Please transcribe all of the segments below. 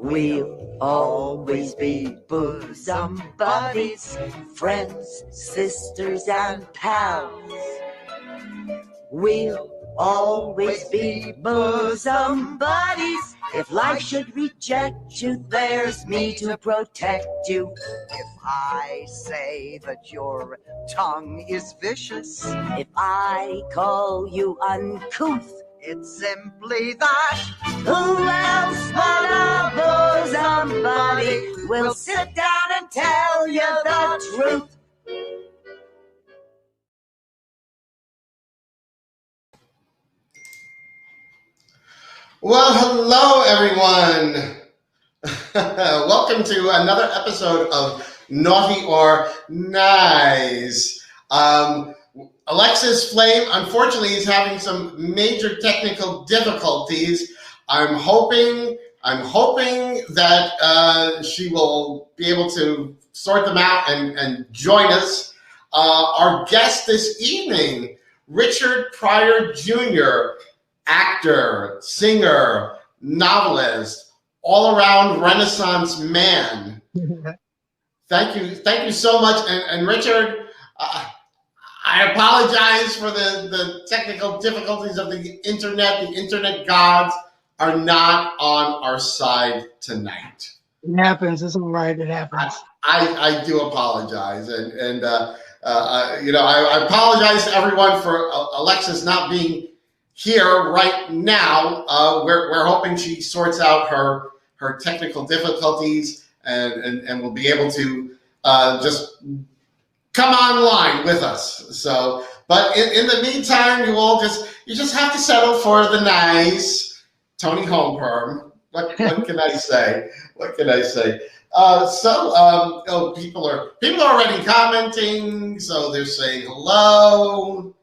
We'll always be bosom buddies, friends, sisters, and pals. We'll always be bosom buddies. If life should reject you, there's me to protect you. If I say that your tongue is vicious, if I call you uncouth, it's simply that. Who else but a bosom buddy will sit down and tell you the truth? Well, hello, everyone. Welcome to another episode of Naughty or Nice. Alexis Flame, unfortunately, is having some major technical difficulties. I'm hoping that she will be able to sort them out and join us. Our guest this evening, Richard Pryor Jr., actor, singer, novelist, all-around Renaissance man. Thank you so much. And Richard, I apologize for the technical difficulties of the internet. The internet gods are not on our side tonight. It happens. It's all right. It happens. I do apologize, and I apologize to everyone for Alexis not being here right now. We're hoping she sorts out her technical difficulties and will be able to just come online with us. So, but in the meantime, you just have to settle for the nice Tony Home Perm. What can I say? What can I say? People are already commenting. So they're saying hello.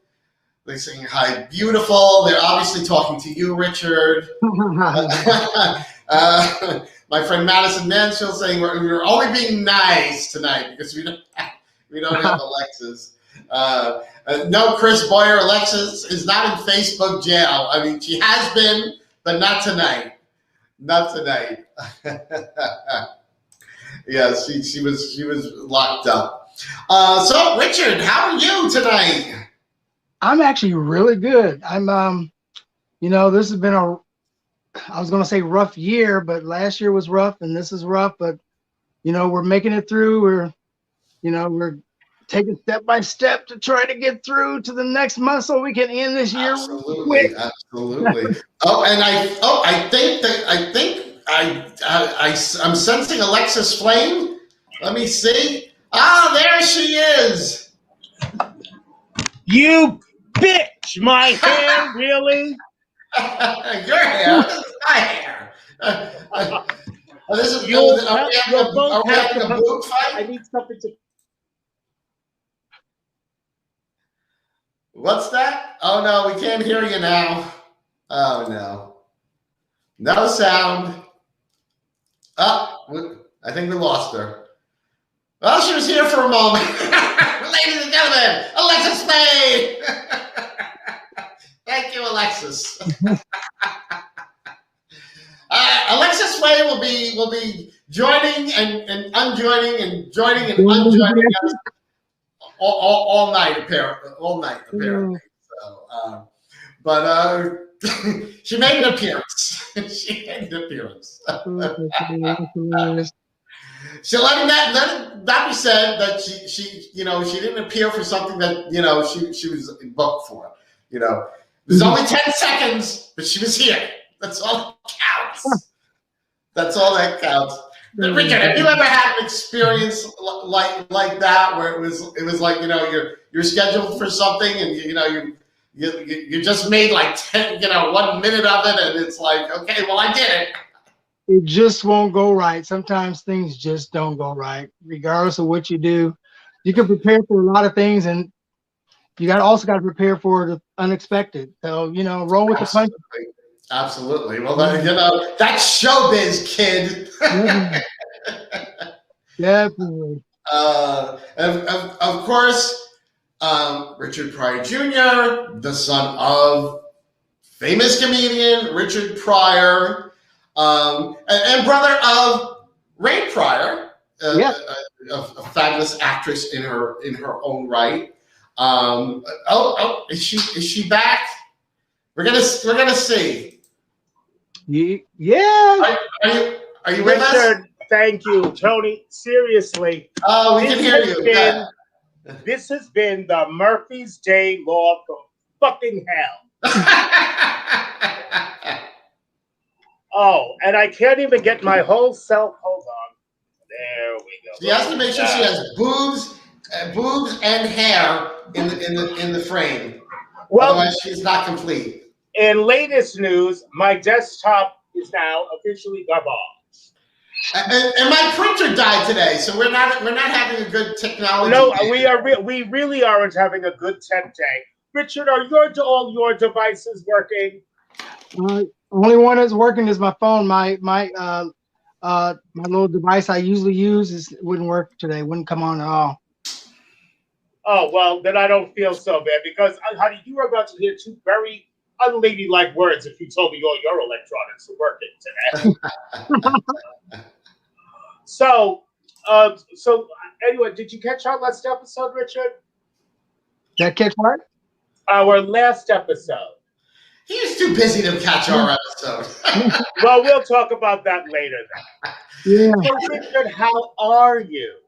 They're saying hi, beautiful. They're obviously talking to you, Richard. My friend Madison Mansfield saying we're only being nice tonight because we don't have Alexis. No, Chris Boyer, Alexis is not in Facebook jail. I mean, she has been, but not tonight. Not tonight. Yeah, she was locked up. So, Richard, how are you tonight? I'm actually really good. I'm, this has been I was going to say rough year, but last year was rough and this is rough, but, we're making it through. We're taking step by step to try to get through to the next month so we can end this year. Absolutely. I'm sensing Alexis Flame. Let me see. There she is. You bitch! My hair, really? Your hair? This is my hair. Are we having a boot fight? I need something to... What's that? Oh, no, we can't hear you now. Oh, no. No sound. Oh, I think we lost her. Well, she was here for a moment. Ladies and gentlemen, Alexis Flame. Thank you, Alexis. Alexis Flame will be joining and unjoining and joining and unjoining us all night apparently. So, but she made an appearance. So let it not be said that she didn't appear for something that she was booked for. There's only 10 seconds, but she was here. That's all that counts. That's all that counts. Richard, have you ever had an experience like that where it was like you're scheduled for something and you just made like 1 minute of it and it's like, okay, well, I did it. It just won't go right. Sometimes things just don't go right, regardless of what you do. You can prepare for a lot of things, and you also got to prepare for the unexpected. So roll with the punches. Absolutely. Well, that's showbiz, kid. Definitely. Of course, Richard Pryor Jr., the son of famous comedian Richard Pryor. and brother of Ray Pryor, Yeah. a fabulous actress in her own right. Is she back? We're gonna see. Yeah. Are you with us? Richard, thank you. Tony, seriously. Oh, we can hear you. This has been the Murphy's Day Law from fucking hell. Oh, and I can't even get my whole self. Hold on. There we go. She has to make sure she has boobs and hair in the frame. Well, otherwise, she's not complete. In latest news, my desktop is now officially garbage. And my printer died today, so we're not having a good technology. No, we really aren't having a good tech day. Richard, are all your devices working? Only one that's working is my phone. My little device I usually use wouldn't work today. Wouldn't come on at all. Oh well, then I don't feel so bad because honey, you were about to hear two very unladylike words if you told me all your electronics are working today. So anyway, did you catch our last episode, Richard? Did I catch what? Our last episode. He was too busy to catch our episode. Well, we'll talk about that later then. Yeah. So, Richard, how are you?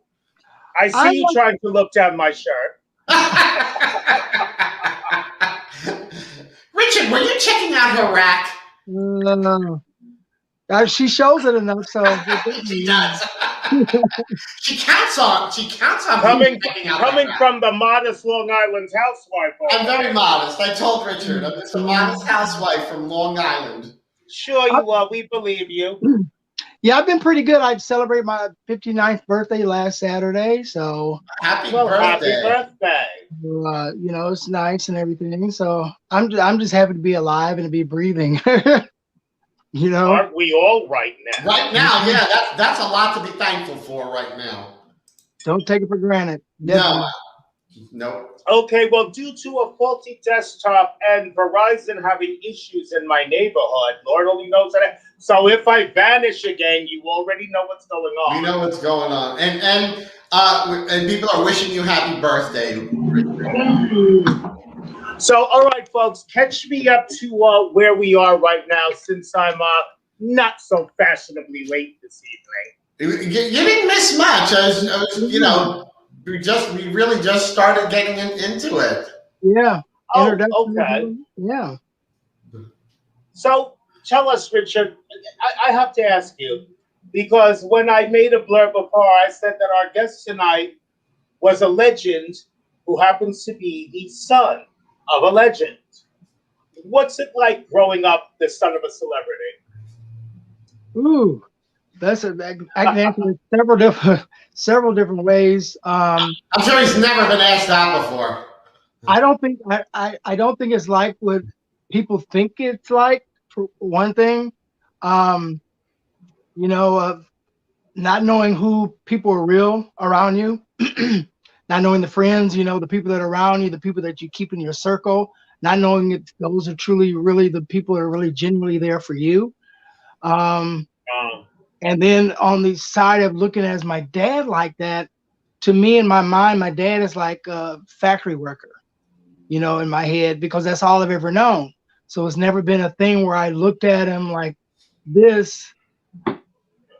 I see you trying to look down my shirt. Richard, were you checking out her rack? No. She shows it enough, so she does. She counts on coming from the modest Long Island housewife. I'm very modest. I told Richard I'm just a modest housewife from Long Island. Sure you are. We believe you. Yeah, I've been pretty good. I celebrated my 59th birthday last Saturday, so happy birthday! It's nice and everything. So I'm just happy to be alive and to be breathing. Aren't we all right now? Right now, yeah, that's a lot to be thankful for right now. Don't take it for granted. Definitely. No. Okay, well, due to a faulty desktop and Verizon having issues in my neighborhood, Lord only knows that. So if I vanish again, you already know what's going on. We know what's going on, and people are wishing you happy birthday. So, all right, folks, catch me up to where we are right now, since I'm not so fashionably late this evening. You didn't miss much, as we really just started getting into it. Yeah. Oh, okay. Yeah. So tell us, Richard, I have to ask you, because when I made a blurb before, I said that our guest tonight was a legend who happens to be the son of a legend. What's it like growing up the son of a celebrity? Ooh, I can answer it several different ways. I'm sure he's never been asked that before. I don't think it's like what people think it's like. For one thing, not knowing who people are real around you, not knowing the friends, the people that are around you, the people that you keep in your circle, not knowing if those are truly, really the people that are really genuinely there for you. And then on the side of looking at my dad like that, to me in my mind, my dad is like a factory worker, in my head, because that's all I've ever known. So it's never been a thing where I looked at him like this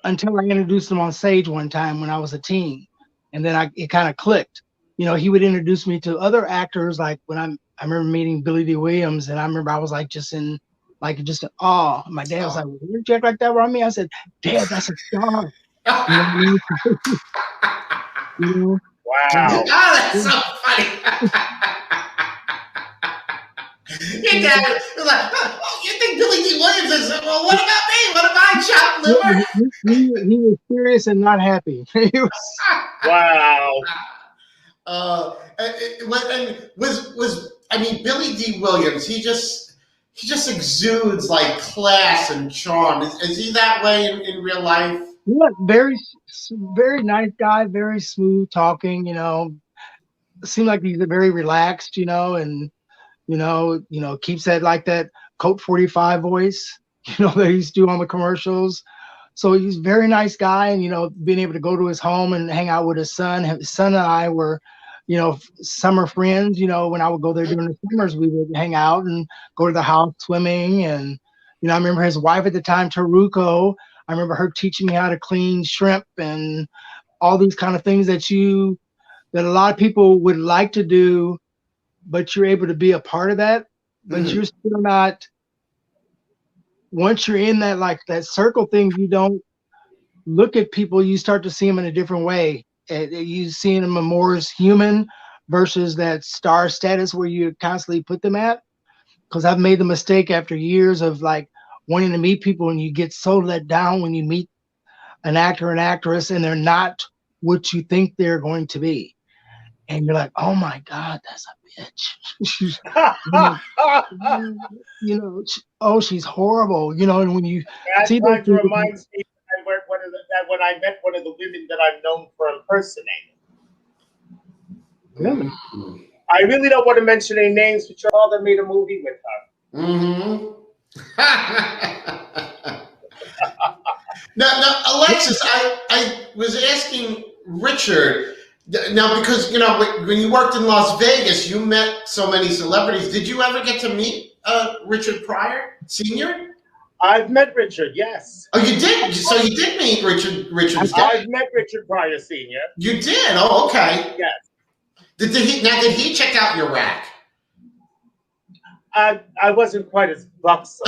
until I introduced him on stage one time when I was a teen. And then it kind of clicked. He would introduce me to other actors, like when I remember meeting Billy D. Williams, and I remember I was like just in awe. My dad was like, "Well, you check like that around me?" I said, "Dad, that's a star." Wow. Oh, that's so funny. Your dad was like, "Oh, you think Billy D. Williams is? Well, what about me? What about chopped liver?" He was serious and not happy. He was. Wow. Billy D. Williams, he just exudes like class and charm. Is he that way in real life? Yeah, very, very nice guy, very smooth talking. Seemed like he's very relaxed. And keeps that like that Colt 45 voice. that he used to do on the commercials. So he's a very nice guy, and being able to go to his home and hang out with his son. His son and I were, summer friends. When I would go there during the summers, we would hang out and go to the house swimming. And I remember his wife at the time, Taruko. I remember her teaching me how to clean shrimp and all these kind of things that a lot of people would like to do, but you're able to be a part of that. But you're still not. Once you're in that circle thing, you don't look at people. You start to see them in a different way. You see them more as human versus that star status where you constantly put them at. Because I've made the mistake after years of wanting to meet people, and you get so let down when you meet an actor or an actress and they're not what you think they're going to be. And you're like, oh my God, that's a bitch. She's horrible. And when you see those people, reminds me that when I met one of the women that I'm known for impersonating. Really? I really don't want to mention any names, but your father made a movie with her. Now, Alexis, I was asking Richard. Now, because when you worked in Las Vegas, you met so many celebrities. Did you ever get to meet Richard Pryor Sr.? I've met Richard, yes. Oh, you did? So you did meet Richard's dad? I've met Richard Pryor Sr. You did? Oh, okay. Yes. Did he check out your rack? I wasn't quite as buxom.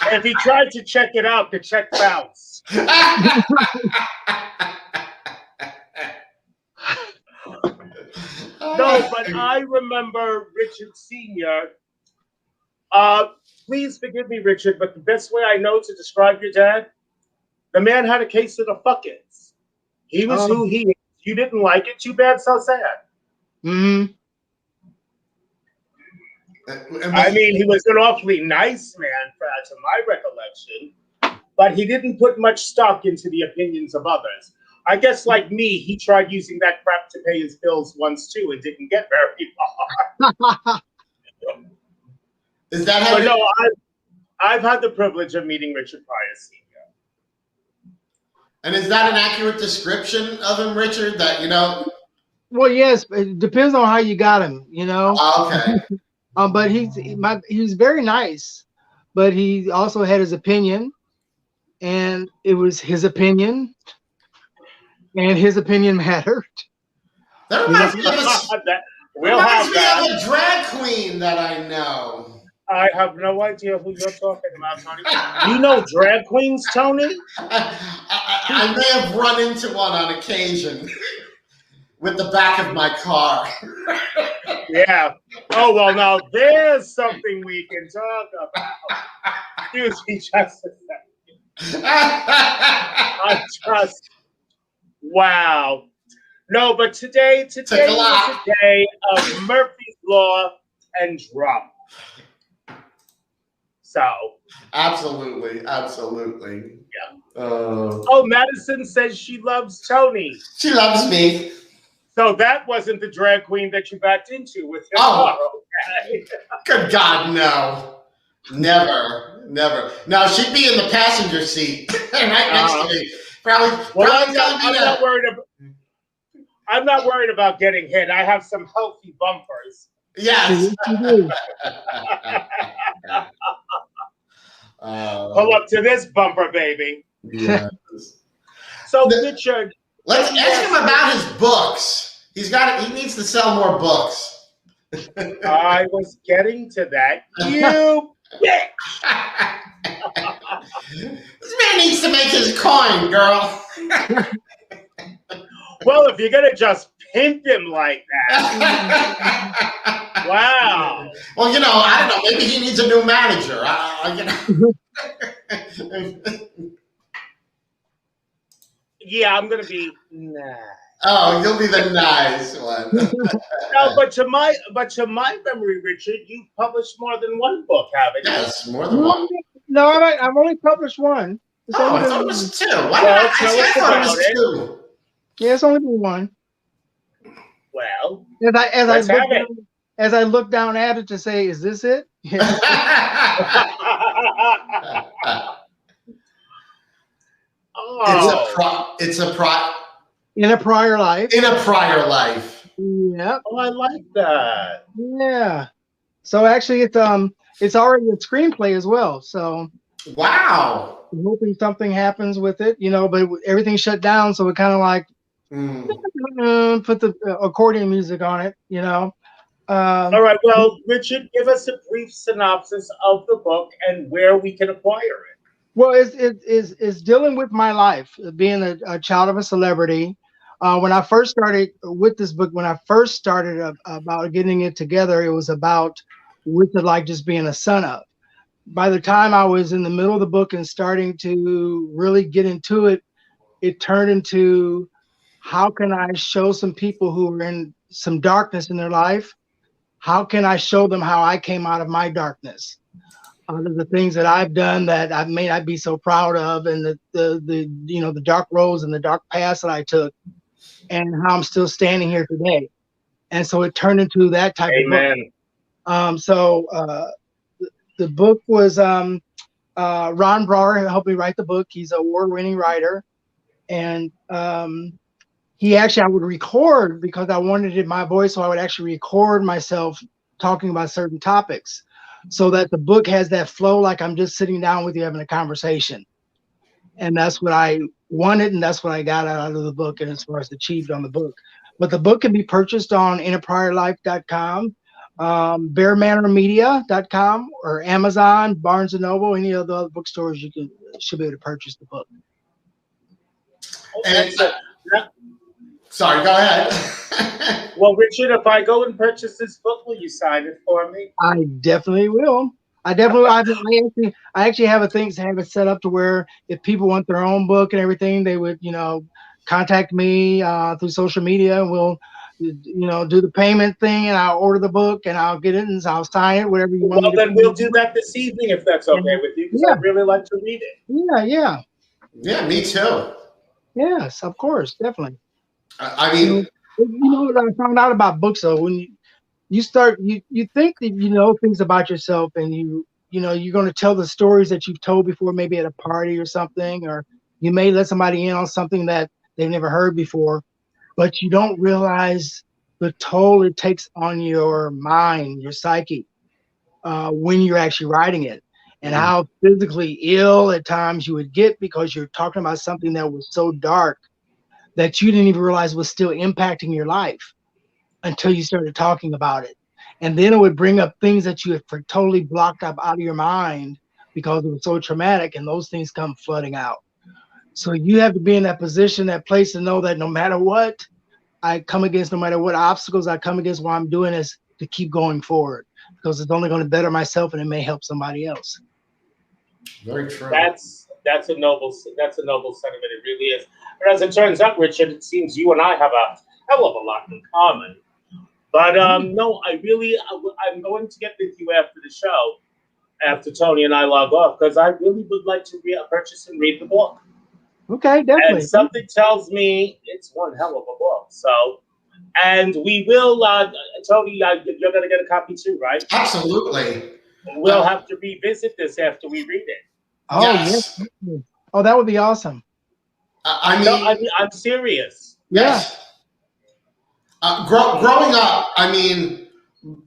If he tried to check it out, the check bounced. No, but I remember Richard Sr. Please forgive me, Richard, but the best way I know to describe your dad, the man had a case of the fuck-its. He was who he is. You didn't like it. Too bad, so sad. Mm-hmm. I mean, he was an awfully nice man, to my recollection, but he didn't put much stock into the opinions of others. I guess, like me, he tried using that crap to pay his bills once too, and didn't get very far. Is that how? No, I've had the privilege of meeting Richard Pryor Sr. And is that an accurate description of him, Richard? That Well, yes, it depends on how you got him. Okay. But he's very nice, but he also had his opinion, and it was his opinion, and his opinion mattered. That reminds me of a drag queen that I know. I have no idea who you're talking about, Tony. You know drag queens, Tony? I may have run into one on occasion with the back of my car. Yeah. Oh, well, now there's something we can talk about. Excuse me just a second. Wow. No, but today is a day of Murphy's Law and drum. So. Absolutely. Yeah. Madison says she loves Tony. She loves me. So that wasn't the drag queen that you backed into with your car, okay? Good God, no. Never. No, she'd be in the passenger seat right next to me. I'm not worried about getting hit. I have some healthy bumpers. Yes. Pull up to this bumper, baby. Yes. So, Richard, let's ask him about his books. He needs to sell more books. I was getting to that. You bitch! This man needs to make his coin, girl. Well, if you're gonna just pimp him like that, wow. Well, I don't know. Maybe he needs a new manager. Yeah, I'm gonna be nice. Oh, you'll be the nice one. No, but to my memory, Richard, you've published more than one book, haven't you? Yes, more than one. No, I've only published one. I thought it was two. I thought it was two. Yeah, it's only been one. Well, as I as I look down at it to say, is this it? Yeah. Oh, It's a pro In a Prior Life. in a prior life. Yep. oh, I like that. Yeah. So actually, it's already a screenplay as well. So Wow. I'm hoping something happens with it, you know. But everything shut down, so it kind of like put the accordion music on it, you know. All right. Well, Richard, give us a brief synopsis of the book and where we can acquire it. Well, it's dealing with my life, being a child of a celebrity. When I first started with this book, when I first started about getting it together, it was about with it like just being a son of. By the time I was in the middle of the book and starting to really get into it, it turned into how can I show some people who are in some darkness in their life? How can I show them how I came out of my darkness? The things that I've done that I may not be so proud of, and the you know the dark roads and the dark paths that I took, and how I'm still standing here today. And so it turned into that type of book. Amen. The book was Ron Brauer helped me write the book. He's an award-winning writer, and he actually I would record because I wanted it in my voice, so I would actually record myself talking about certain topics, so that the book has that flow like I'm just sitting down with you having a conversation. And that's what I wanted, and that's what I got out of the book, and as far as achieved on the book. But the book can be purchased on APryorLife.com, BearManorMedia.com, or Amazon, Barnes & Noble, any of the other bookstores should be able to purchase the book. And sorry, go ahead. Well, Richard, if I go and purchase this book, will you sign it for me? I definitely will. I actually have have it set up to where if people want their own book and everything, they would, you know, contact me through social media, and we'll, you know, do the payment thing, and I'll order the book and I'll get it and I'll sign it, whatever you want. Well, then we'll do that this evening if that's okay with you, because I'd really like to read it. Yeah. Yeah, me too. Yes, of course, definitely. I mean, you know what I found out about books though, when you start, you think that you know things about yourself, and you know you're going to tell the stories that you've told before, maybe at a party or something, or you may let somebody in on something that they've never heard before, but you don't realize the toll it takes on your mind, your psyche, when you're actually writing it, and how physically ill at times you would get because you're talking about something that was so dark that you didn't even realize was still impacting your life until you started talking about it. And then it would bring up things that you had totally blocked up out of your mind because it was so traumatic, and those things come flooding out. So you have to be in that position, that place, to know that no matter what I come against, no matter what obstacles I come against, what I'm doing is to keep going forward, because it's only going to better myself and it may help somebody else. very true. That's a noble sentiment. It really is. But as it turns out, Richard, it seems you and I have a hell of a lot in common. But no, I'm going to get with you after the show, after Tony and I log off, because I really would like to purchase and read the book. Okay, definitely. And something tells me it's one hell of a book. So, and we will, Tony, you're going to get a copy too, right? Absolutely. We'll have to revisit this after we read it. Oh, yes. Oh, that would be awesome. I'm serious. Yes. Growing up, I mean,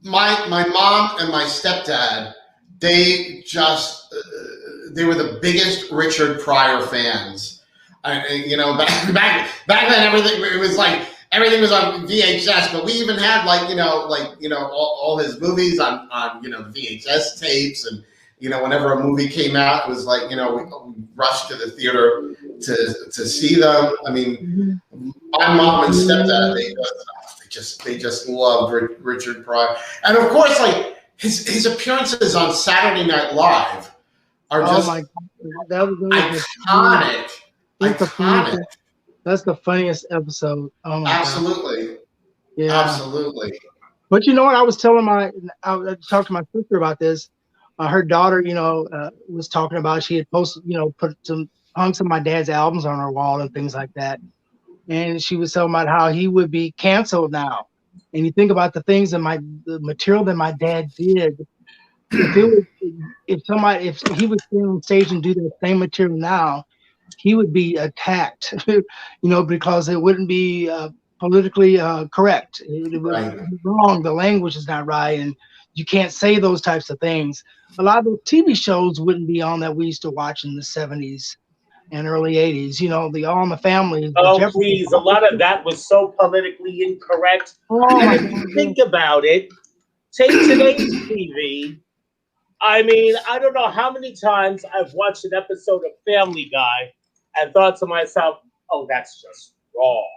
my mom and my stepdad, they were the biggest Richard Pryor fans. You know, back then everything was on VHS, but we even had all his movies on the VHS tapes, and whenever a movie came out, it was like we rushed to the theater to see them. I mean, my mom and stepdad, they just loved Richard Pryor, and of course, like his appearances on Saturday Night Live are just iconic. Iconic. That's the funniest episode. Oh my Absolutely. God. Yeah. Absolutely. But you know what? I was telling I talked to my sister about this. Her daughter, was talking about, she had posted, hung some of my dad's albums on her wall and things like that. And she was talking about how he would be canceled now and you think about the things that the material that my dad did. If it was, if he was standing on stage and do the same material now, he would be attacked, because it wouldn't be politically correct. It would Right. be wrong. The language is not right, and you can't say those types of things. A lot of those TV shows wouldn't be on that we used to watch in the 70s and early 80s. The All in the Family. Oh, please. A lot of that was so politically incorrect. Oh, my And if you God. think about it, take today's TV. I mean, I don't know how many times I've watched an episode of Family Guy and thought to myself, oh, that's just wrong.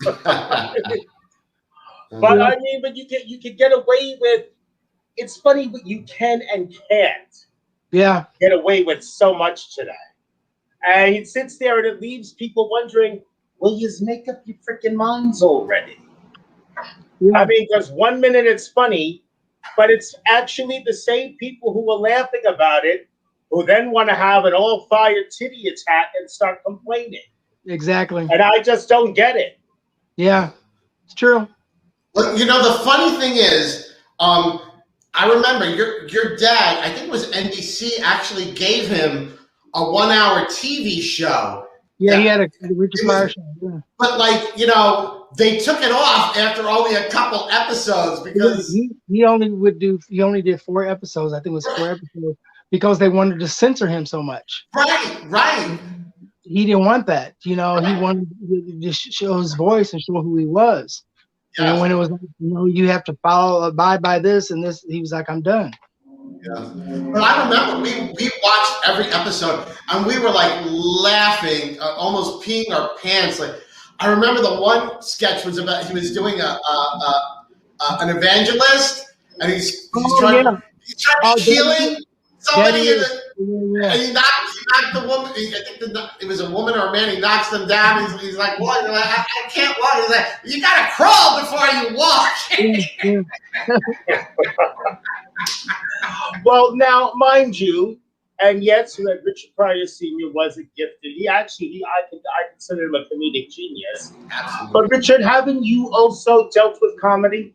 But I mean, but you can get away with, it's funny, but you can and can't get away with so much today. And it sits there and it leaves people wondering, will you make up your freaking minds already? I mean, because 1 minute it's funny, but it's actually the same people who are laughing about it who then want to have an all-fire titty attack and start complaining. Exactly. And I just don't get it. Yeah, it's true. Well, the funny thing is, I remember your dad, I think it was NBC, actually gave him a 1-hour TV show. Yeah, he had a Richard Pryor show. Yeah. But they took it off after only a couple episodes because he only did 4 episodes. I think it was 4 episodes because they wanted to censor him so much. Right. He didn't want that. He wanted to show his voice and show who he was. Yeah. And when it was, you have to abide by this and this, he was like, I'm done. Yeah. But I remember we watched every episode and we were like laughing, almost peeing our pants. Like I remember the one sketch was about he was doing an evangelist and he's trying to healing somebody and he knocked the woman. I think it was a woman or a man. He knocks them down. He's like, "What? I can't walk." He's like, "You gotta crawl before you walk." Well, now, mind you, and yes, Richard Pryor Sr. wasn't gifted. I consider him a comedic genius. Absolutely. But Richard, haven't you also dealt with comedy?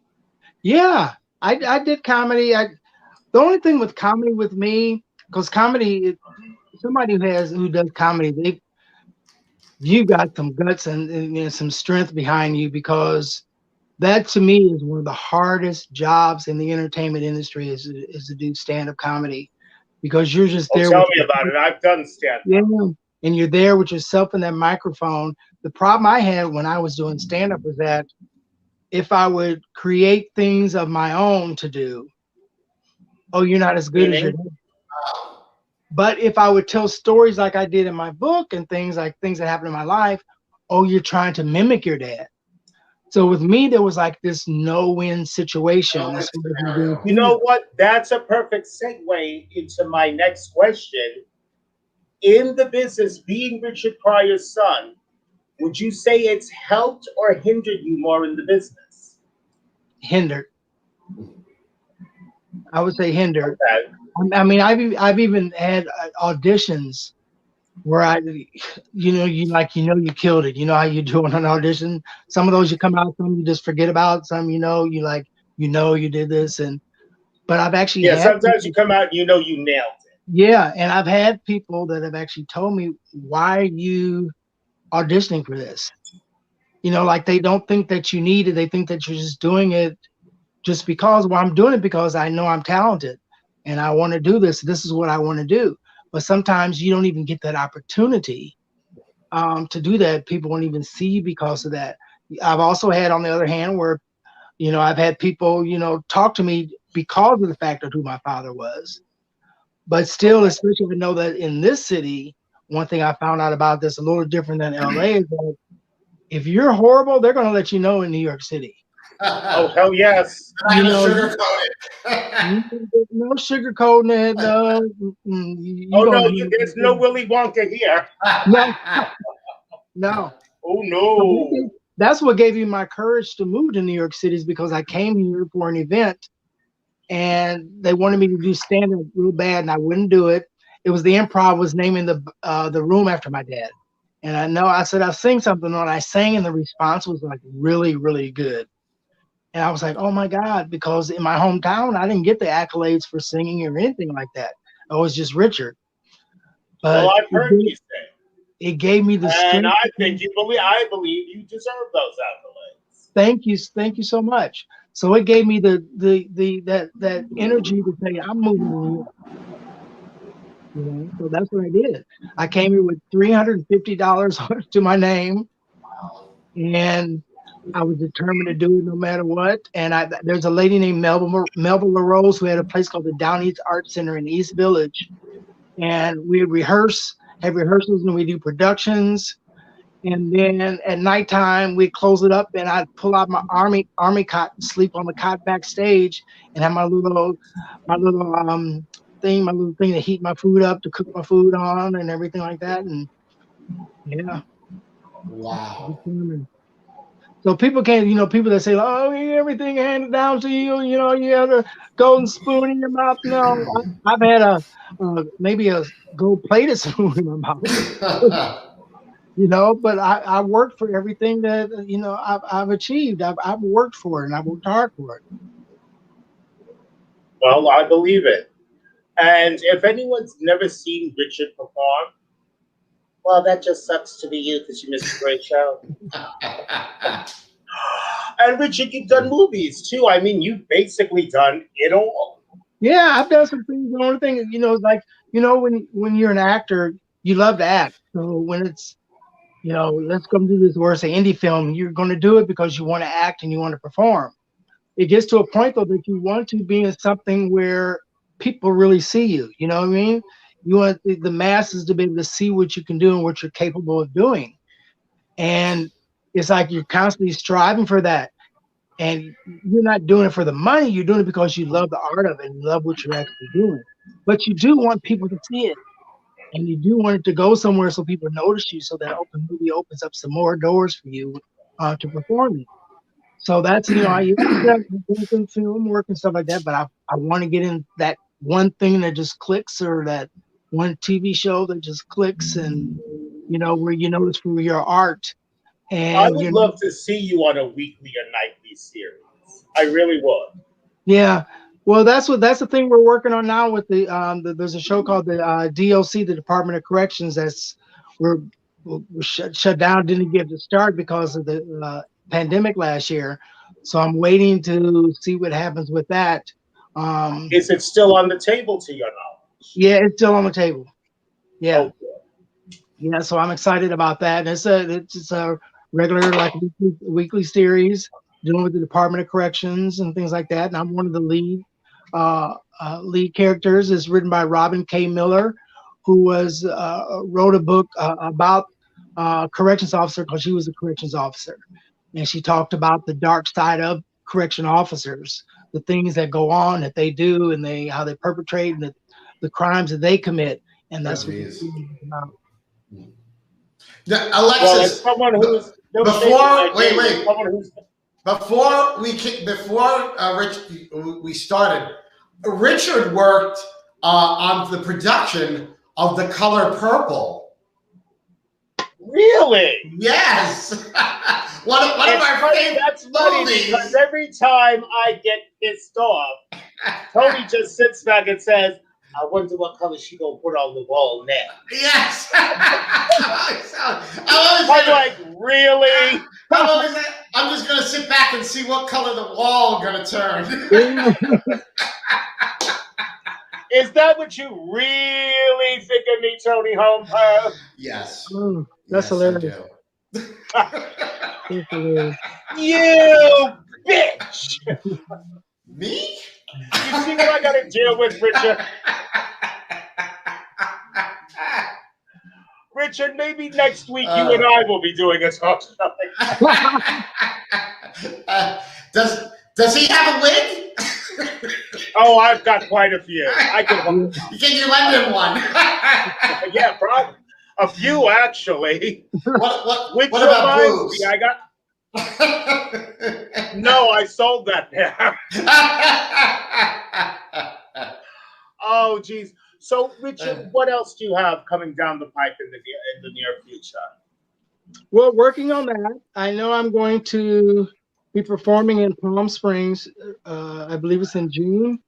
Yeah, I did comedy. The only thing with comedy with me, because comedy, somebody who does comedy, you got some guts and some strength behind you, because that to me is one of the hardest jobs in the entertainment industry is to do stand-up comedy, because you're just there. Tell me about it. I've done stand-up. Yeah, and you're there with yourself in that microphone. The problem I had when I was doing stand-up was that if I would create things of my own to do, oh, you're not as good as your dad. But if I would tell stories like I did in my book and things that happened in my life, oh, you're trying to mimic your dad. So with me, there was like this no-win situation. You know what? That's a perfect segue into my next question. In the business, being Richard Pryor's son, would you say it's helped or hindered you more in the business? Hindered. I would say hindered. Okay. I mean, I've even had auditions where you killed it. You know how you do on an audition. Some of those you come out, some you just forget about. Some you did this, but I've actually sometimes you come out and you nailed it. Yeah, and I've had people that have actually told me, why are you auditioning for this? Like they don't think that you need it. They think that you're just doing it just because. Well, I'm doing it because I know I'm talented and I want to do this. This is what I want to do. But sometimes you don't even get that opportunity to do that. People won't even see you because of that. I've also had, on the other hand, where, I've had people, talk to me because of the fact of who my father was. But still, especially to know that in this city, one thing I found out about this a little different than LA is that if you're horrible, they're going to let you know in New York City. Oh, hell yes. Sugarcoat it. No sugarcoating it. There's no Willy Wonka here. No. Oh, no. That's what gave me my courage to move to New York City, is because I came here for an event and they wanted me to do stand-up real bad and I wouldn't do it. It was the Improv was naming the room after my dad. And I said, I'll sing something, and I sang and the response was like really, really good. And I was like, oh my God, because in my hometown, I didn't get the accolades for singing or anything like that. I was just Richard. Well, But I've heard you say, it gave me the and strength. I believe you deserve those accolades. Thank you so much. So it gave me that energy to say I'm moving to New York. You know, so that's what I did. I came here with $350 to my name, and I was determined to do it no matter what. And there's a lady named Melba LaRose who had a place called the Down East Art Center in East Village, and we have rehearsals, and we do productions. And then at nighttime, we close it up, and I'd pull out my army cot, sleep on the cot backstage, and have my little my little thing to heat my food up, to cook my food on, and everything like that. And yeah, Wow. so people can't, people that say, "Oh, everything handed down to you," you have a golden spoon in your mouth. No, I've had maybe a gold plated spoon in my mouth. But I worked for everything that I've achieved. I've worked for it, and I've worked hard for it. Well, I believe it. And if anyone's never seen Richard perform, well, that just sucks to be you because you missed a great show. And Richard, you've done movies too. I mean, you've basically done it all. Yeah, I've done some things. The only thing, when you're an actor, you love to act. So when it's let's go do this, or say indie film, you're going to do it because you want to act and you want to perform. It gets to a point though that you want to be in something where people really see you. You know what I mean? You want the masses to be able to see what you can do and what you're capable of doing. And it's like you're constantly striving for that. And you're not doing it for the money. You're doing it because you love the art of it and love what you're actually doing. But you do want people to see it. And you do want it to go somewhere so people notice you, so that movie opens up some more doors for you to perform it. So that's, I work in film work and stuff like that, but I want to get in that one thing that just clicks, or that one TV show that just clicks, and, where you notice for your art. And I would love to see you on a weekly or nightly series. I really would. Yeah. Well, that's the thing we're working on now with there's a show called the DOC, the Department of Corrections, we're shut down, didn't get to start because of the pandemic last year. So I'm waiting to see what happens with that. Is it still on the table, to your knowledge? Yeah, it's still on the table. Yeah. Okay. Yeah, so I'm excited about that. And it's a regular, like, weekly series dealing with the Department of Corrections and things like that. And I'm one of the lead characters. It's written by Robin K. Miller, who wrote a book about corrections officer, because she was a corrections officer, and she talked about the dark side of correction officers, the things that go on that they do, and how they perpetrate, and the crimes that they commit, and that's what it's about. Now, Alexis, someone who's before we started, Richard worked on the production of The Color Purple. Really? Yes. one of my favorite That's funny movies. because every time I get pissed off, Tony just sits back and says, "I wonder what color she gonna put on the wall now." Yes. I'm like, really? I'm just gonna sit back and see what color the wall gonna turn. Is that what you really think of me, Tony Homeper? Yes. That's hilarious. You bitch! Me? You see what I gotta deal with, Richard? Richard, maybe next week you and I will be doing a talk show. Does he have a wig? Oh, I've got quite a few. Can you lend him one? Yeah, probably a few actually. What about boobs? I got. No, I sold that pair. Oh, geez. So, Richard, what else do you have coming down the pipe in the near future? Well, working on that. I know I'm going to be performing in Palm Springs. I believe it's in June,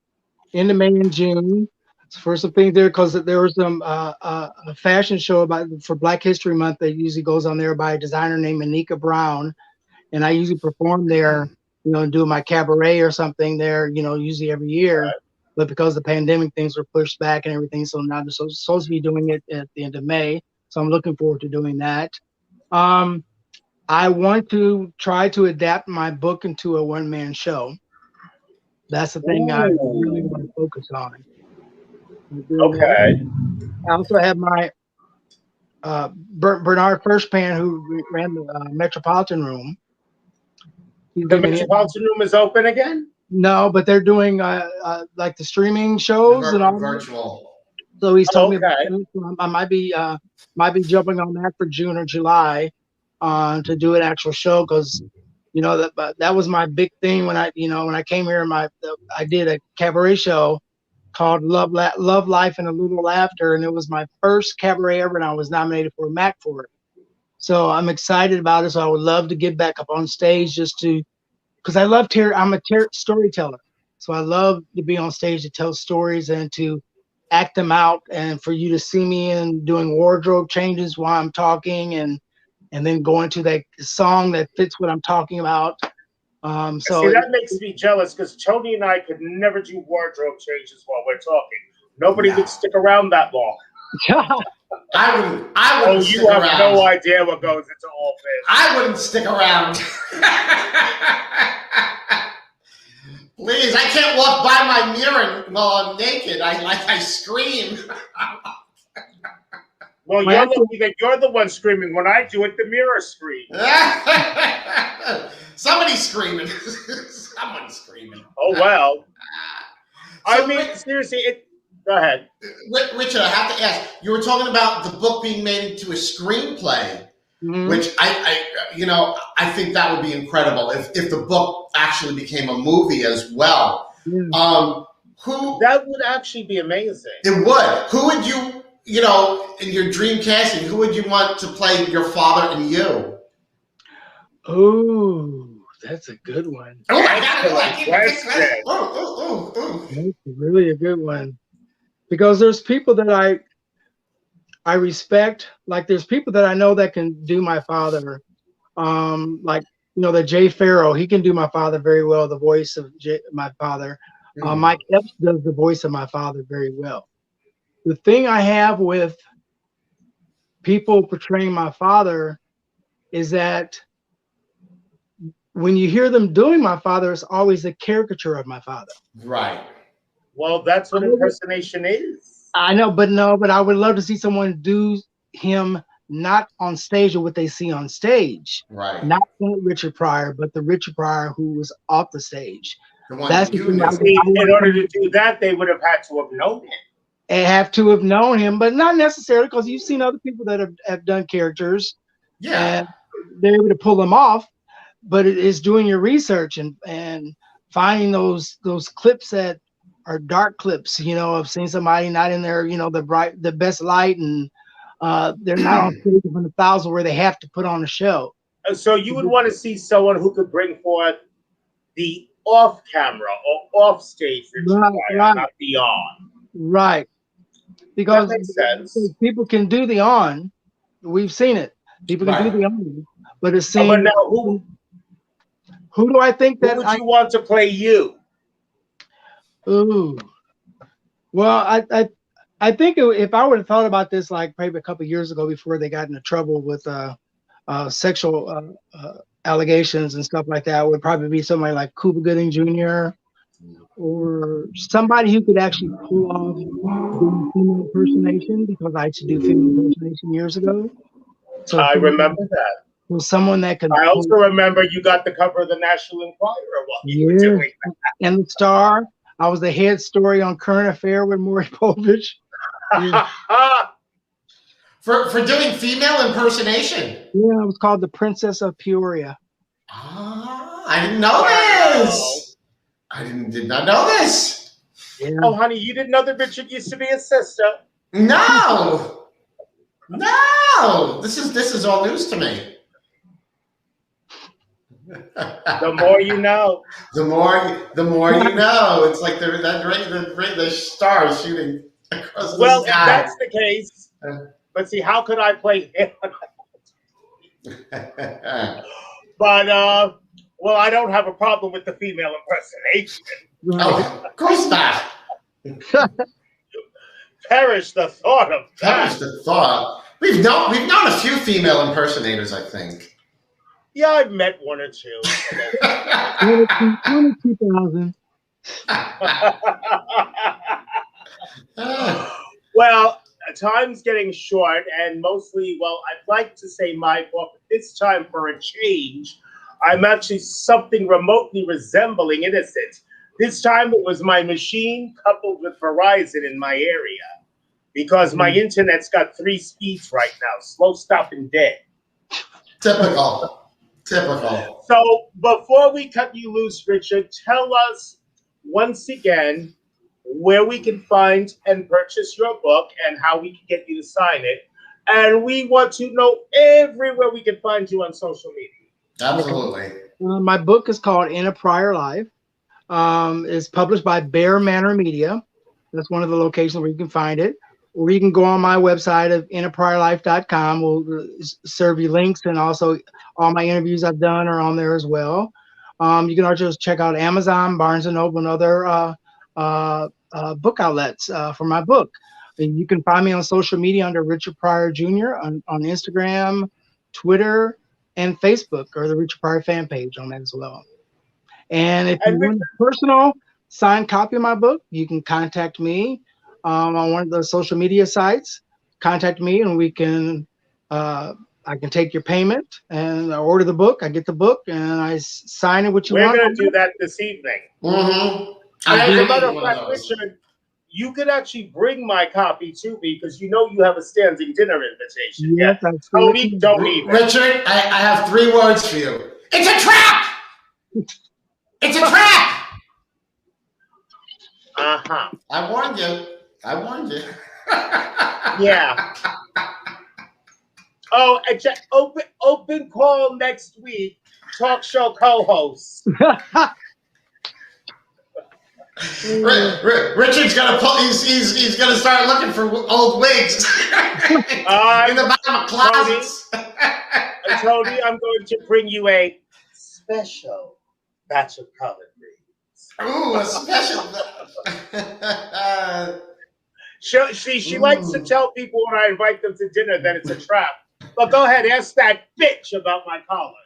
end of May and June. It's for some things there because there was some a fashion show for Black History Month that usually goes on there by a designer named Anika Brown, and I usually perform there, you know, and do my cabaret or something there, you know, usually every year. But because the pandemic, things were pushed back and everything, so now I'm supposed to be doing it at the end of May. So I'm looking forward to doing that. I want to try to adapt my book into a one-man show. That's the thing I really want to focus on. Okay. I also have my Bernard Firstpan, who ran the Metropolitan Room. The Metropolitan Room is open again? No, but they're doing like the streaming shows and all virtual. So he's told me about it. So I might be jumping on that for June or July to do an actual show, because you know that was my big thing when I came here. I did a cabaret show called Love Life and a Little Laughter, and it was my first cabaret ever, and I was nominated for a MAC for it. So I'm excited about it. So I would love to get back up on stage because I love I'm a storyteller. So I love to be on stage to tell stories and to act them out, and for you to see me in doing wardrobe changes while I'm talking, and then going to that song that fits what I'm talking about. So see, that makes me jealous, because Tony and I could never do wardrobe changes while we're talking. Nobody would stick around that long. I wouldn't. Oh, you have no idea what goes into all this. I wouldn't stick around. Please, I can't walk by my mirror while I'm naked. I scream. Well, you're lucky that you're the one screaming. When I do it, the mirror screams. Somebody's screaming. Someone's screaming. Oh, well. I mean, seriously, go ahead. Richard, I have to ask, you were talking about the book being made into a screenplay, which I think that would be incredible if the book actually became a movie as well. That would actually be amazing. It would. Who would you, in your dream casting, who would you want to play your father and you? Oh, that's a good one. Oh, I got it. That's really a good one. Because there's people that I respect. Like there's people that I know that can do my father. The Jay Farrow, he can do my father very well, the voice of my father. Mike Epps does the voice of my father very well. The thing I have with people portraying my father is that when you hear them doing my father, it's always a caricature of my father. Right. Well, that's what impersonation is. I know, but I would love to see someone do him not on stage or what they see on stage. Right. Not Richard Pryor, but the Richard Pryor who was off the stage. That's in order to do that, they would have had to have known him. They have to have known him, but not necessarily, because you've seen other people that have done characters. Yeah. And they're able to pull them off, but it is doing your research and finding those clips that are dark clips, of seeing somebody not in their, the best light, and they're not on stage from the thousand where they have to put on a show. So you would want to see someone who could bring forth the off camera or off stage Richard Pryor, not the on. Right. Because that makes sense. People can do the on. We've seen it. People can do the on, but it's saying. But now who do I think that who would you want to play you? Ooh. Well, I think if I would have thought about this like maybe a couple of years ago before they got into trouble with sexual allegations and stuff like that, would probably be somebody like Cuba Gooding Jr. or somebody who could actually pull off doing female impersonation, because I used to do female impersonation years ago. So I remember that. Well, someone that could. I also remember you got the cover of the National Enquirer while you were doing that. And the Star. I was the head story on Current Affair with Maury Povich. Yeah. For doing female impersonation. Yeah, it was called The Princess of Peoria. I didn't know this. I did not know this. Yeah. Oh, honey, you didn't know that Richard used to be a sister? No. No. This is all news to me. The more you know. The more you know. It's like the stars shooting across Well, the if sky. that's the case, let's see, how could I play him? But well, I don't have a problem with the female impersonation. Oh, of course not. Perish the thought of that. Perish the thought. We've known a few female impersonators, I think. Yeah, I've met one or two. 2000. Well, time's getting short, and mostly, well, I'd like to say my book. This time, for a change, I'm actually something remotely resembling innocent. This time, it was my machine coupled with Verizon in my area, because my internet's got 3 speeds right now: slow, stop, and dead. Typical. So before we cut you loose, Richard, tell us once again where we can find and purchase your book and how we can get you to sign it. And we want to know everywhere we can find you on social media. Absolutely. My book is called A Pryor Life. It's published by Bear Manor Media. That's one of the locations where you can find it. Or you can go on my website of inapryorlife.com. We'll serve you links, and also all my interviews I've done are on there as well. You can also just check out Amazon, Barnes & Noble, and other book outlets for my book. And you can find me on social media under Richard Pryor Jr. on Instagram, Twitter, and Facebook, or the Richard Pryor fan page on that as well. And if you want a personal signed copy of my book, you can contact me on one of the social media sites. Contact me, and we can I can take your payment and I order the book. I get the book and I sign it what you want. We're going to do that this evening. Mm-hmm. And as a matter of fact, Richard, you could actually bring my copy to me, because you know you have a standing dinner invitation. Yes, yeah. Tony, don't even. Richard, I have 3 words for you. It's a trap! It's a trap! Uh-huh. I warned you. Yeah. Oh, open call next week. Talk show co-host. Richard's gonna pull. He's gonna start looking for old wigs in the bottom of closets. Tony, I'm going to bring you a special batch of collard greens. Ooh, a special. She likes to tell people when I invite them to dinner that it's a trap. But go ahead, ask that bitch about my collards.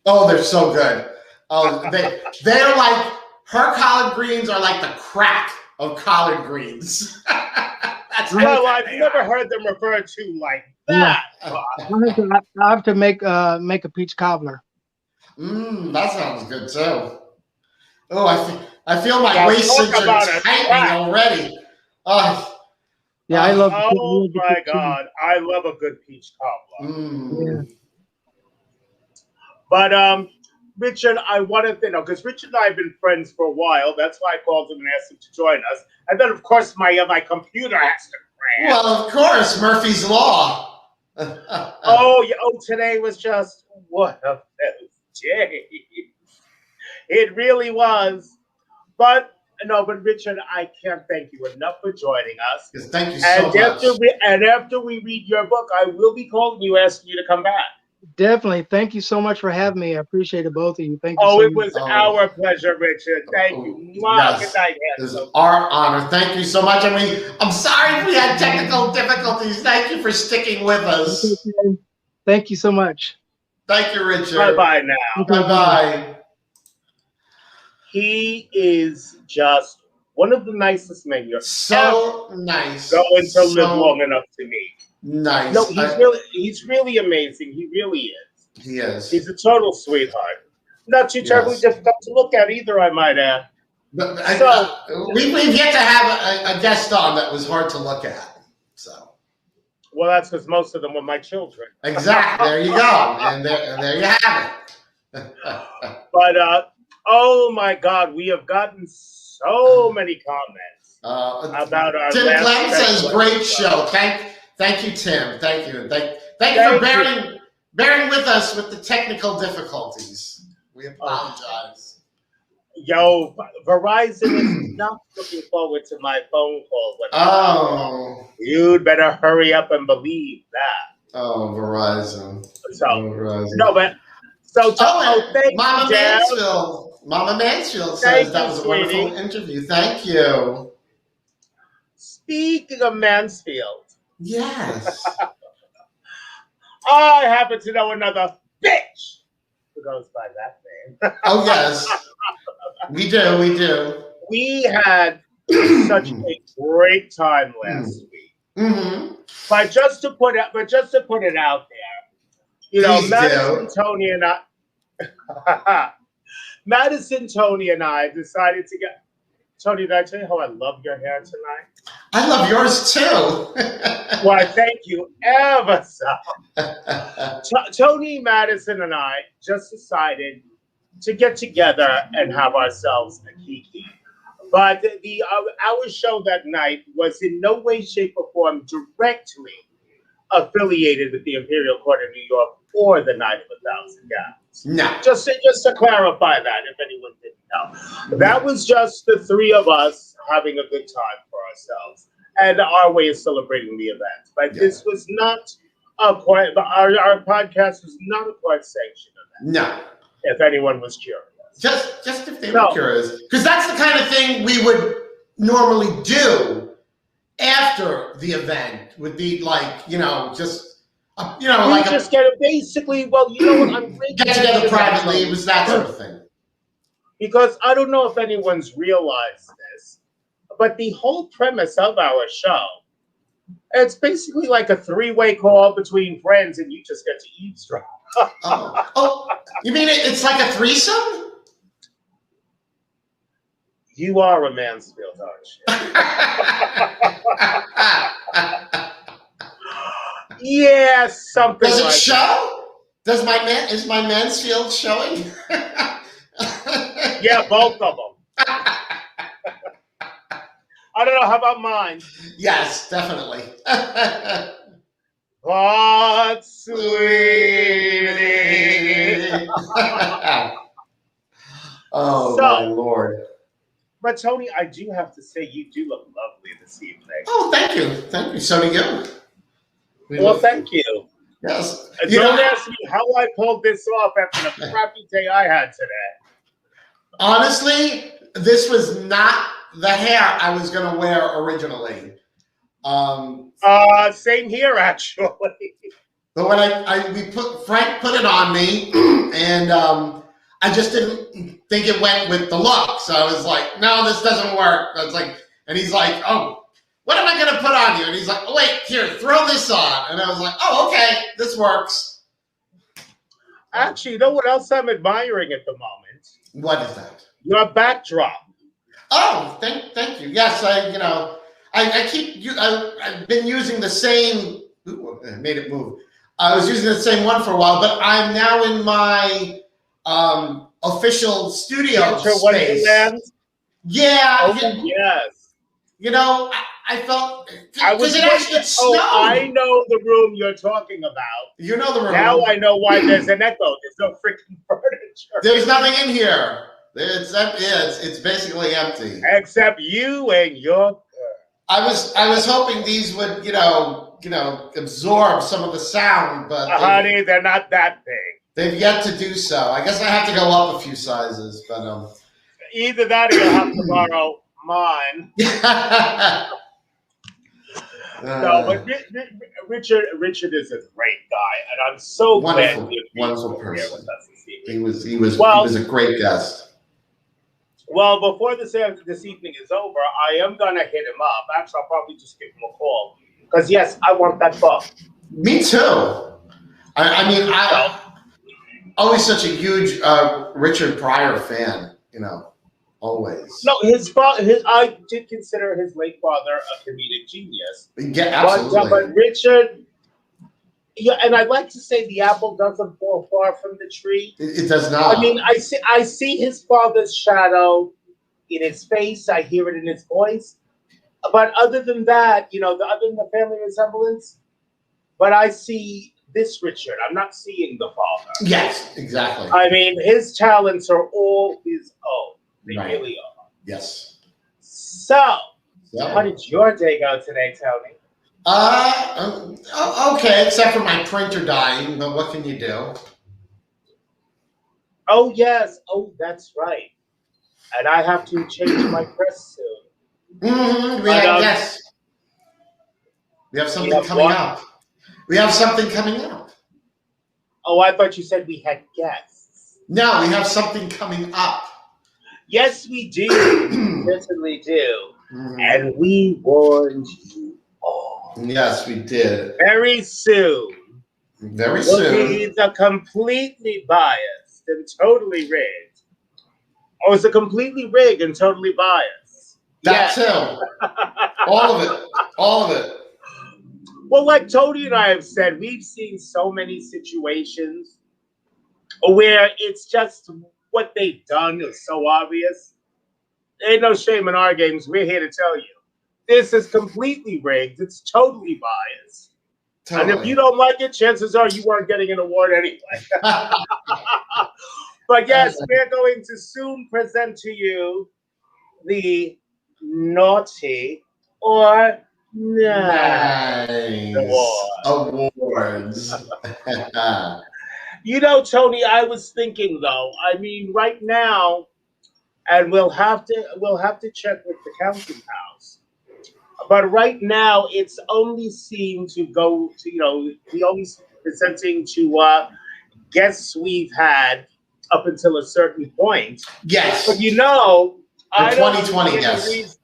Oh, they're so good. Oh, they're like, her collard greens are like the crack of collard greens. That's well, I've never heard them referred to like that. I have to make a peach cobbler. That sounds good too. Oh, I feel my waist cincher tightening already. Yeah, I love. Oh my God, I love a good peach cobbler. Yeah. But Richard, I wanted to know, because Richard and I have been friends for a while. That's why I called him and asked him to join us. And then, of course, my computer has to crash. Well, of course, Murphy's Law. Today was just one of those days. It really was. But Richard, I can't thank you enough for joining us. Yes, thank you so much. After we read your book, I will be calling you, asking you to come back. Definitely. Thank you so much for having me. I appreciate it, both of you. Thank you. It was our pleasure, Richard. Thank you. Yes. Good night, it was our honor. Thank you so much. I'm sorry if we had technical difficulties. Thank you for sticking with us. Thank you so much. Thank you, Richard. Bye-bye now. Bye-bye. He is just one of the nicest men you're nice. Going to live long enough to meet. Nice. No, he's really amazing. He really is. He is. He's a total sweetheart. Not too terribly difficult to look at either, I might add. But we've yet to have a guest on that was hard to look at. So. Well, that's because most of them were my children. Exactly. There you go. And there you have it. But oh my God, we have gotten so many comments about our. Tim Glenn says, "Great show. Thank you, Tim. Thank you. Thank you for bearing with us with the technical difficulties." We apologize. Yo, Verizon is not looking forward to my phone call. You'd better hurry up and believe that. Oh, Verizon. So, Verizon. no, but so thank Mama you, Dad. Mansfield. Mama Mansfield says that was a wonderful sweetie. interview. Thank you. Speaking of Mansfield, Yes. I happen to know another bitch who goes by that name. Oh, yes. We do. We had such a great time last week. Mm-hmm. But just to put it out there, you know, Please Madison, do. Tony, and I, Madison, Tony, and I decided to get. Tony, did I tell you how I love your hair tonight? I love yours too. Why, thank you ever so. Tony, Madison, and I just decided to get together and have ourselves a kiki. But our show that night was in no way, shape, or form directly affiliated with the Imperial Court of New York or the Night of 1,000 Gowns. No. Just to clarify that, if anyone didn't know. That was just the three of us having a good time for ourselves and our way of celebrating the event. But this was not our podcast was not a court sanctioned event. No. If anyone was curious. Just if they were curious. Because that's the kind of thing we would normally do after the event. Would be like, just like just get it basically. Well, you know what? I'm get together privately. It was that sort of thing. Because I don't know if anyone's realized this, but the whole premise of our show, it's basically like a three-way call between friends, and you just get to eavesdrop. Oh, you mean it's like a threesome? You are a Mansfield, aren't you? Yeah, something. Does it like show? That. Is my Mansfield showing? Yeah, both of them. I don't know. How about mine? Yes, definitely. What, sweetie? Oh, my Lord. But, Tony, I do have to say, you do look lovely this evening. Oh, thank you. Thank you. So do you. Well, thank you. Yes. Don't ask me how I pulled this off after the crappy day I had today. Honestly, this was not the hair I was going to wear originally. Same here, actually. But when Frank put it on me, and I just didn't think it went with the look. So I was like, no, this doesn't work. I was like, and he's like, oh, what am I going to put on you? And he's like, oh, wait, here, throw this on. And I was like, oh, okay, this works. Actually, you know what else I'm admiring at the moment? What is that? Your backdrop. Oh, thank you. Yes, I've been using the same. Ooh, I made it move. I was using the same one for a while, but I'm now in my official studio space. Yeah. Oh, yes. I felt because it actually snowed. I know the room you're talking about. You know the room. Now I know why there's an echo. There's no freaking furniture. There's nothing in here. It's basically empty. Except you and your. I was hoping these would absorb some of the sound, but honey, they're not that big. They've yet to do so. I guess I have to go up a few sizes, but either that or you'll have to borrow mine. No, but Richard is a great guy, and I'm so glad wonderful person. With us this evening. He was a great guest. Well, before this evening is over, I am gonna hit him up. Actually, I'll probably just give him a call because yes, I want that book. Me too. I always such a huge Richard Pryor fan. Always. No, I did consider his late father a comedic genius. Yeah, absolutely. But Richard, yeah, and I'd like to say the apple doesn't fall far from the tree. It does not. I mean, I see his father's shadow in his face. I hear it in his voice. But other than that, other than the family resemblance, but I see this Richard. I'm not seeing the father. Yes, exactly. I mean, his talents are all his own. They Right. really are. Yes. So, So, how did your day go today, Tony? okay, except for my printer dying, but what can you do? Oh, yes. Oh, that's right. And I have to change my press soon. Mm-hmm. Yes. We have something coming up. We have something coming up. Oh, I thought you said we had guests. No, we have something coming up. Yes, we do. We certainly do. Mm-hmm. And we warned you all. Yes, we did. Very soon. Very We'll soon. be either completely biased and totally rigged, or is it completely rigged and totally biased? That too. All of it. All of it. Well, like Tony and I have said, we've seen so many situations where it's just what they've done is so obvious. Ain't no shame in our games. We're here to tell you. This is completely rigged. It's totally biased. Totally. And if you don't like it, chances are you weren't getting an award anyway. But yes, we're going to soon present to you the naughty or nice awards. You know, Tony, I was thinking though. I mean, right now, and we'll have to check with the counting house. But right now, it's only seemed to go to, we only presenting to guests we've had up until a certain point. Yes. But the I 2020 guests.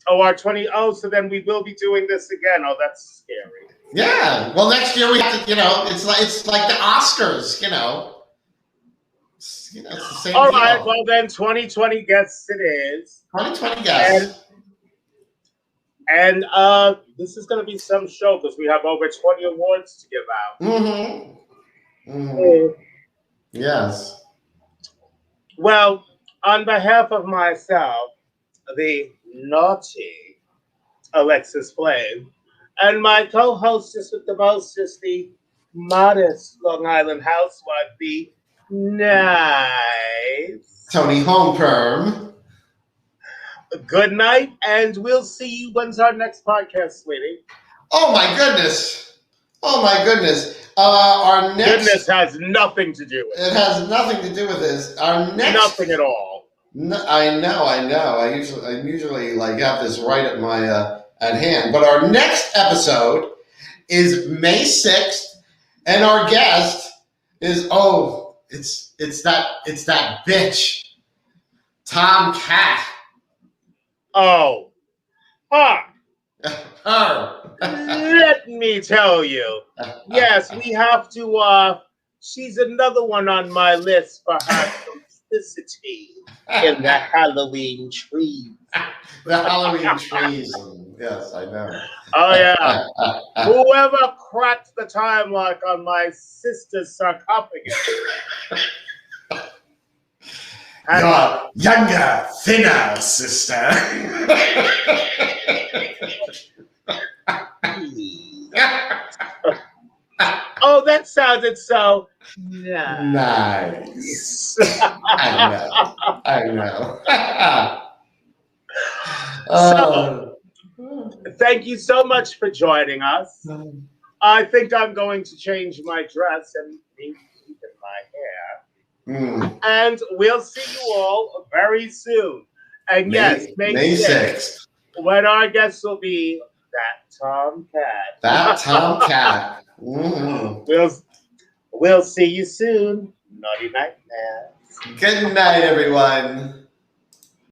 Our 20. Oh, so then we will be doing this again. Oh, that's scary. Yeah. Well, next year we have to, it's like the Oscars, It's the same All deal. right. Well, then 2020 guests it is. 2020 guests. And this is going to be some show because we have over 20 awards to give out. Mm-hmm. Mm-hmm. Yes. Well, on behalf of myself, the naughty Alexis Flame, and my co-hostess with the mostest, the modest Long Island housewife, the nice Tony Homeperm. Good night, and we'll see you. When's our next podcast, sweetie? Oh my goodness! Oh my goodness! Our next goodness has nothing to do with it. It has nothing to do with this. Our next nothing at all. No, I know. I usually like have this right at my at hand. But our next episode is May 6th, and our guest is it's that bitch, Tom Cat. Oh, Her. Let me tell you. Yes, we have to. She's another one on my list for her complicity in the Halloween trees. The Halloween trees. Yes, I know. Oh yeah. Whoever cracked the time lock on my sister's sarcophagus. Your younger, thinner sister. Oh, that sounded so nice. I know. So, thank you so much for joining us. I think I'm going to change my dress and maybe even my hair. And we'll see you all very soon. And yes, May 6th, when our guest will be that Tom Cat. That Tom Cat. We'll see you soon. Naughty night, man. Good night, everyone.